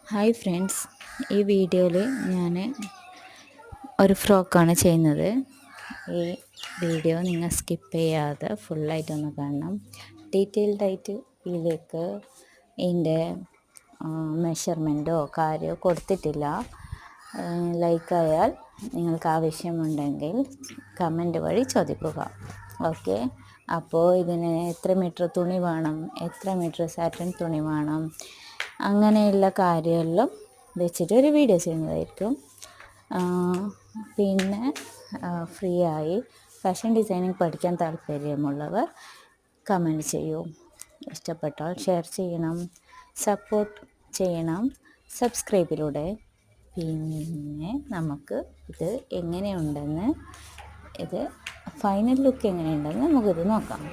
Hi friends, ഈ വീഡിയോയിൽ ഞാൻ ഒരു ഫ്രോക്കാണ് ചെയ്യുന്നത്. ഈ വീഡിയോ നിങ്ങൾ സ്കിപ്പ് ചെയ്യാതെ ഫുള്ളായിട്ടൊന്ന് കാണണം. ഡീറ്റെയിൽഡായിട്ട് ഇതിലേക്ക് ഇതിൻ്റെ മെഷർമെൻറ്റോ കാര്യമോ കൊടുത്തിട്ടില്ല. ലൈക്കായാൽ നിങ്ങൾക്ക് ആവശ്യമുണ്ടെങ്കിൽ കമൻറ്റ് വഴി ചോദിക്കുക. ഓക്കെ, അപ്പോൾ ഇതിന് എത്ര മീറ്റർ തുണി വേണം, എത്ര മീറ്റർ സാറ്റൻ തുണി വേണം, അങ്ങനെയുള്ള കാര്യമെല്ലാം വെച്ചിട്ട് ഒരു വീഡിയോ ചെയ്യുന്നതായിരിക്കും. പിന്നെ ഫ്രീ ആയി ഫാഷൻ ഡിസൈനിങ് പഠിക്കാൻ താല്പര്യമുള്ളവർ കമൻറ്റ് ചെയ്യൂ. ഇഷ്ടപ്പെട്ടാൽ ഷെയർ ചെയ്യണം, സപ്പോർട്ട് ചെയ്യണം സബ്സ്ക്രൈബിലൂടെ. പിന്നെ നമുക്ക് ഇത് എങ്ങനെയുണ്ടെന്ന്, ഇത് ഫൈനൽ ലുക്ക് എങ്ങനെയുണ്ടെന്ന് നമുക്കിത് നോക്കാം.